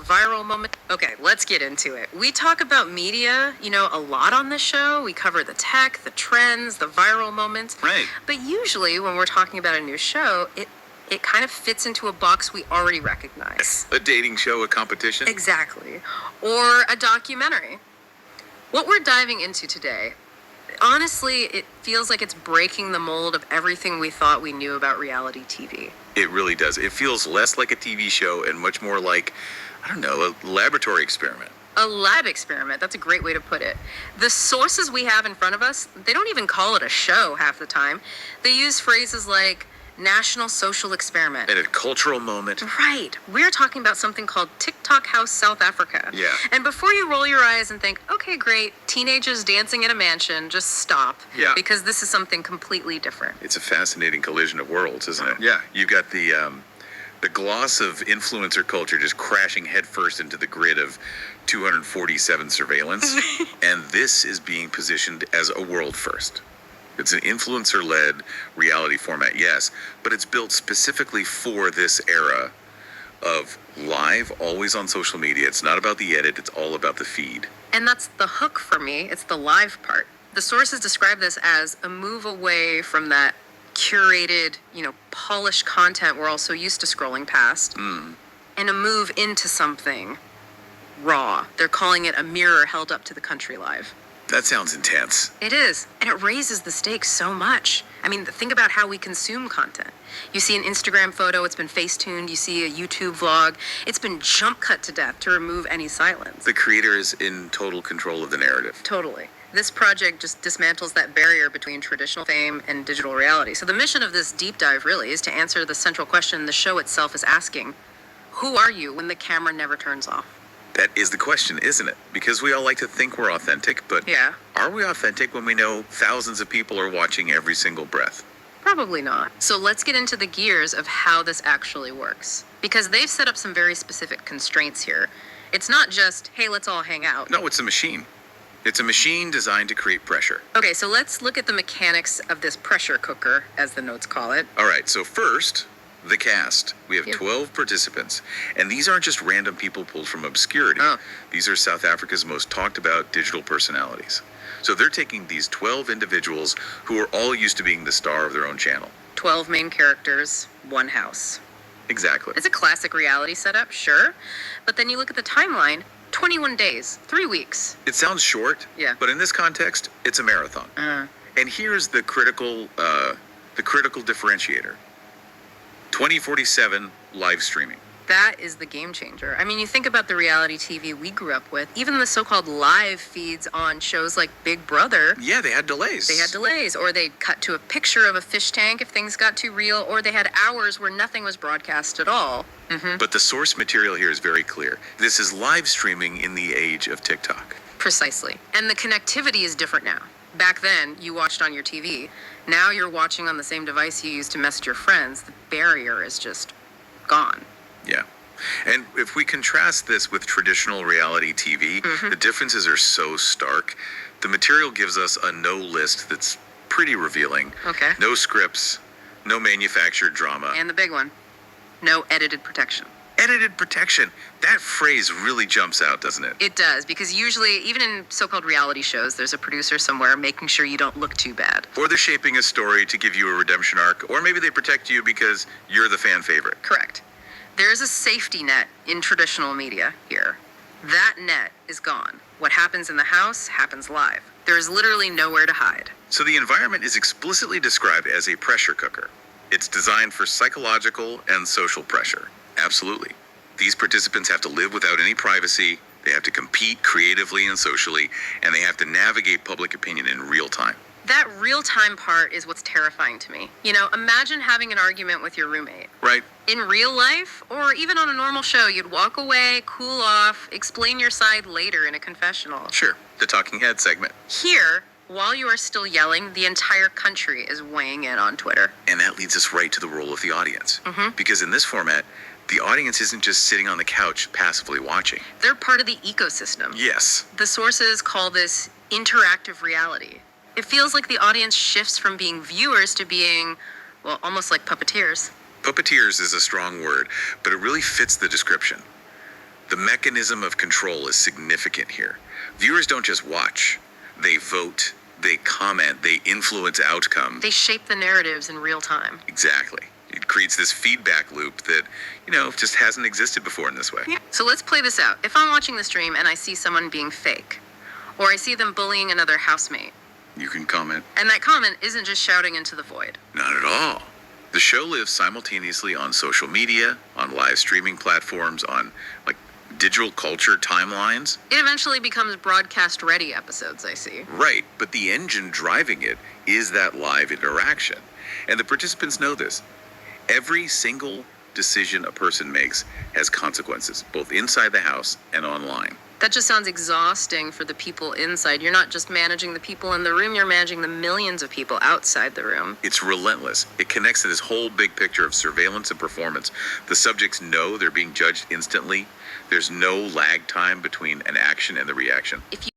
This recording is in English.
viral moment. Okay, let's get into it. We talk about media, a lot on this show. We cover the tech, the trends, the viral moments. Right. But usually when we're talking about a new show, it kind of fits into a box we already recognize. A dating show, a competition? Exactly. Or a documentary. What we're diving into today, honestly, it feels like it's breaking the mold of everything we thought we knew about reality TV. It really does. It feels less like a TV show and much more like, I don't know, a laboratory experiment. A lab experiment, that's a great way to put it. The sources we have in front of us, they don't even call it a show half the time. They use phrases like national social experiment. And a cultural moment. Right. We're talking about something called TikTok House South Africa. Yeah. And before you roll your eyes and think, okay, great, teenagers dancing in a mansion, just stop. Yeah. Because this is something completely different. It's a fascinating collision of worlds, isn't it? Yeah. You've got the gloss of influencer culture just crashing headfirst into the grid of 247 surveillance. And this is being positioned as a world first. It's an influencer-led reality format, yes, but it's built specifically for this era of live, always on social media. It's not about the edit, it's all about the feed. And that's the hook for me. It's the live part. The sources describe this as a move away from that curated, polished content we're all so used to scrolling past, and a move into something raw. They're calling it a mirror held up to the country live. That sounds intense. It is, and it raises the stakes so much. I mean, think about how we consume content. You see an Instagram photo, it's been face-tuned. You see a YouTube vlog, it's been jump cut to death to remove any silence. The creator is in total control of the narrative. Totally. This project just dismantles that barrier between traditional fame and digital reality. So the mission of this deep dive really is to answer the central question the show itself is asking. Who are you when the camera never turns off? That is the question, isn't it? Because we all like to think we're authentic, but Yeah. Are we authentic when we know thousands of people are watching every single breath? Probably not. So let's get into the gears of how this actually works. Because they've set up some very specific constraints here. It's not just, hey, let's all hang out. No, it's a machine. It's a machine designed to create pressure. Okay, so let's look at the mechanics of this pressure cooker, as the notes call it. All right, so first, the cast. We have Yep. 12 participants, and these aren't just random people pulled from obscurity. Oh. These are South Africa's most talked about digital personalities. So they're taking these 12 individuals who are all used to being the star of their own channel. 12 main characters, one house. Exactly. It's a classic reality setup, sure. But then you look at the timeline, 21 days, 3 weeks. It sounds short, Yeah. but in this context, it's a marathon. And here's the critical differentiator. 2047 live streaming. That is the game changer. I mean, you think about the reality TV we grew up with, even the so-called live feeds on shows like Big Brother, Yeah, they had delays. they had delays, or they'd cut to a picture of a fish tank if things got too real, or they had hours where nothing was broadcast at all. But the source material here is very clear. This is live streaming in the age of TikTok. Precisely. And the connectivity is different now. Back then, you watched on your TV. Now you're watching on the same device you used to message your friends. The barrier is just gone. Yeah. And if we contrast this with traditional reality TV, the differences are so stark. The material gives us a no list that's pretty revealing. Okay. No scripts, no manufactured drama. And the big one, no edited protection. Edited protection. That phrase really jumps out, doesn't it? It does, because usually, even in so-called reality shows, there's a producer somewhere making sure you don't look too bad. Or they're shaping a story to give you a redemption arc, or maybe they protect you because you're the fan favorite. Correct. There's a safety net in traditional media here. That net is gone. What happens in the house happens live. There is literally nowhere to hide. So the environment is explicitly described as a pressure cooker. It's designed for psychological and social pressure. Absolutely. These participants have to live without any privacy, they have to compete creatively and socially, and they have to navigate public opinion in real time. That real-time part is what's terrifying to me. Imagine having an argument with your roommate. Right? In real life, or even on a normal show, you'd walk away, cool off, explain your side later in a confessional. Sure. The talking head segment. Here, while you are still yelling, the entire country is weighing in on Twitter. And that leads us right to the role of the audience. Because in this format, the audience isn't just sitting on the couch passively watching. They're part of the ecosystem. Yes. The sources call this interactive reality. It feels like the audience shifts from being viewers to being, well, almost like puppeteers. Puppeteers is a strong word, but it really fits the description. The mechanism of control is significant here. Viewers don't just watch, they vote, they comment, they influence outcome. They shape the narratives in real time. Exactly. It creates this feedback loop that, just hasn't existed before in this way. Yeah. So let's play this out. If I'm watching the stream and I see someone being fake, or I see them bullying another housemate, You can comment. and that comment isn't just shouting into the void. Not at all. The show lives simultaneously on social media, on live streaming platforms, on digital culture timelines. It eventually becomes broadcast ready episodes, I see. Right, but the engine driving it is that live interaction. And the participants know this. Every single decision a person makes has consequences, both inside the house and online. That just sounds exhausting for the people inside. You're not just managing the people in the room, you're managing the millions of people outside the room. It's relentless. It connects to this whole big picture of surveillance and performance. The subjects know they're being judged instantly. There's no lag time between an action and the reaction. If you